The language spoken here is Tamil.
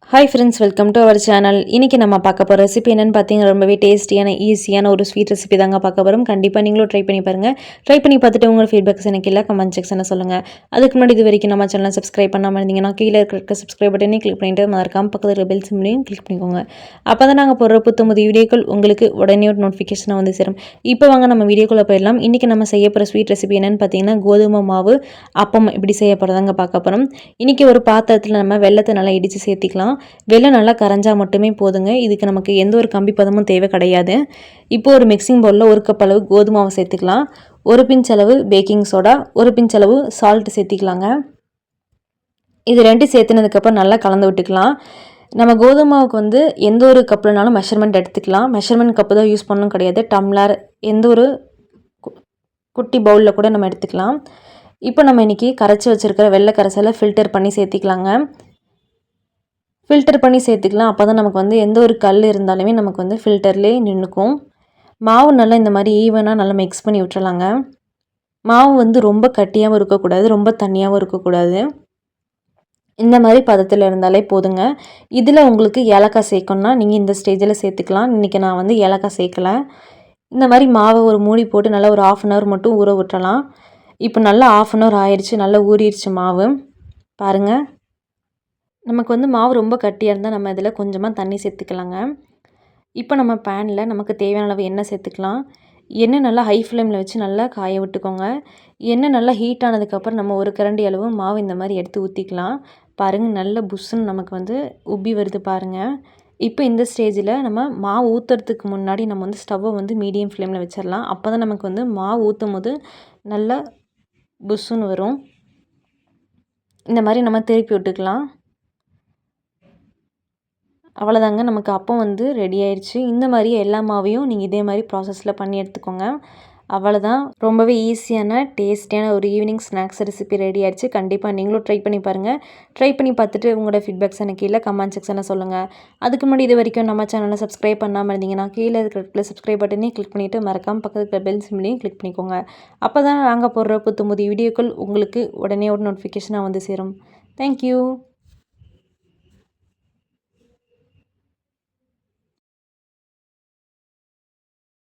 Hi friends, welcome to our channel. இன்றைக்கி நம்ம பார்க்க போகிற ரெசிபி என்னென்னு பார்த்தீங்கன்னா ரொம்பவே டேஸ்டியான ஈஸியான ஒரு ஸ்வீட் ரெசிபி தாங்க பார்க்க போகிறோம். கண்டிப்பாக நீங்களும் ட்ரை பண்ணி பாருங்கள். ட்ரை பண்ணி பார்த்துட்டு உங்கள் ஃபீட்பேக்ஸ் எனக்கு இல்லை கமெண்ட் செக்ஷனில் சொல்லுங்கள். அதுக்கு முன்னாடி இது வரைக்கும் நம்ம சேனலை சப்ஸ்கிரைப் பண்ணாமல் இருந்தீங்கன்னா கீழே இருக்கிற சப்ஸ்கிரைப் பட்டனே கிளிக் பண்ணிவிட்டு மறக்காம பக்கத்தில் இருக்கிற பெல் சிம்லையும் கிளிக் பண்ணிக்கோங்க. அப்போ தான் நாங்கள் போடுற புத்தமுது வீடியோக்கள் உங்களுக்கு உடனே ஒரு நோட்டிஃபிகேஷனாக வந்து சேரும். இப்போ வாங்க நம்ம வீடியோக்குள்ளே போயிடலாம். இன்றைக்கி நம்ம செய்ய போகிற ஸ்வீட் ரெசிபி என்னென்னு பார்த்தீங்கன்னா கோதுமை மாவு அப்பம் இப்படி செய்ய போகிறதாங்க பார்க்க போகிறோம். இன்றைக்கி ஒரு பாத்திரத்தில் நம்ம வெல்லத்தை நல்லா இடித்து சேர்த்திக்கலாம். வெல்லம் நல்லா கரைஞ்சா மட்டுமே போதுங்க. இதுக்கு நமக்கு எந்த ஒரு கம்பி பதமும் தேவை கிடையாது. இப்போ ஒரு மிக்சிங் பவுலில் 1 கப் அளவு கோதுமை மாவு சேர்த்துக்கலாம். 1 பிஞ்ச் அளவு பேக்கிங் சோடா, 1 பிஞ்ச் அளவு சால்ட் சேர்த்திக்கலாங்க. இது 2 சேர்த்துனதுக்கப்புறம் நல்லா கலந்து விட்டுக்கலாம். நம்ம கோதுமை மாவுக்கு எந்த ஒரு கப்லனாலும் மெஷர்மெண்ட் எடுத்துக்கலாம். மெஷர்மெண்ட் கப்பு தான் யூஸ் பண்ணணும் கிடையாது. டம்ளர் எந்த ஒரு குட்டி பவுலில் கூட நம்ம எடுத்துக்கலாம். இப்போ நம்ம இன்றைக்கி கரைச்சி வச்சுருக்கிற வெள்ளை கரைசலை ஃபில்டர் பண்ணி சேர்த்திக்கலாங்க. ஃபில்டர் பண்ணி சேர்த்துக்கலாம். அப்போ தான் நமக்கு எந்த ஒரு கல் இருந்தாலுமே நமக்கு ஃபில்டர்லேயே நின்றுக்கும். மாவு நல்லா இந்த மாதிரி ஈவனாக நல்லா மிக்ஸ் பண்ணி விட்டுறலாங்க. மாவு ரொம்ப கட்டியாகவும் இருக்கக்கூடாது, ரொம்ப தண்ணியாகவும் இருக்கக்கூடாது. இந்த மாதிரி பதத்தில் இருந்தாலே போதுங்க. இதில் உங்களுக்கு ஏலக்காய் சேர்க்கணுன்னா நீங்கள் இந்த ஸ்டேஜில் சேர்த்துக்கலாம். இன்றைக்கி நான் ஏலக்காய் சேர்க்கலை. இந்த மாதிரி மாவை ஒரு மூடி போட்டு நல்லா ஒரு 1/2 hour மட்டும் ஊற விட்டுறலாம். இப்போ நல்லா 1/2 hour ஆயிடுச்சு, நல்லா ஊறிடுச்சு மாவு. பாருங்கள், நமக்கு மாவு ரொம்ப கட்டியாக இருந்தால் நம்ம இதில் கொஞ்சமாக தண்ணி சேர்த்துக்கலாங்க. இப்போ நம்ம பேனில் நமக்கு தேவையான அளவு எண்ணெய் சேர்த்துக்கலாம். எண்ணெய் நல்லா ஹை ஃப்ளேமில் வச்சு நல்லா காய விட்டுக்கோங்க. எண்ணெய் நல்லா ஹீட் ஆனதுக்கப்புறம் நம்ம ஒரு கரண்டி அளவு மாவு இந்த மாதிரி எடுத்து ஊற்றிக்கலாம். பாருங்கள், நல்ல புஷ்ஷுன்னு நமக்கு உப்பி வருது பாருங்கள். இப்போ இந்த ஸ்டேஜில் நம்ம மாவு ஊற்றுறதுக்கு முன்னாடி நம்ம ஸ்டவ்வை மீடியம் ஃப்ளேமில் வச்சிடலாம். அப்போ தான் நமக்கு மாவு ஊற்றும் போது நல்லா புஷ்ஷுன்னு வரும். இந்த மாதிரி நம்ம திருப்பி விட்டுக்கலாம். அவ்வளோதாங்க, நமக்கு அப்பம் ரெடி ஆயிடுச்சு. இந்த மாதிரி எல்லா மாவையும் நீங்கள் இதே மாதிரி ப்ராசஸில் பண்ணி எடுத்துக்கோங்க. அவ்வளோதான், ரொம்பவே ஈஸியான டேஸ்டியான ஒரு ஈவினிங் ஸ்நாக்ஸ் ரெசிபி ரெடி ஆயிடுச்சு. கண்டிப்பாக நீங்களும் ட்ரை பண்ணி பாருங்கள். ட்ரை பண்ணி பார்த்துட்டு உங்களோட ஃபீட்பேக்ஸ் எனக்கு கீழே கமெண்ட் செக்ஷனில் சொல்லுங்கள். அதுக்கு முன்னாடி இது வரைக்கும் நம்ம சேனலை சப்ஸ்கிரைப் பண்ணாமல் இருந்தீங்கன்னா கீழே இருக்கிற சப்ஸ்கிரைப் பட்டனே கிளிக் பண்ணிவிட்டு மறக்காமல் பக்கத்தில் இருக்கிற பெல் சிம்லையும் கிளிக் பண்ணிக்கோங்க. அப்போ தான் நாங்கள் போடுற புது வீடியோக்கள் உங்களுக்கு உடனே ஒரு நோட்டிஃபிகேஷனாக சேரும். தேங்க்யூ.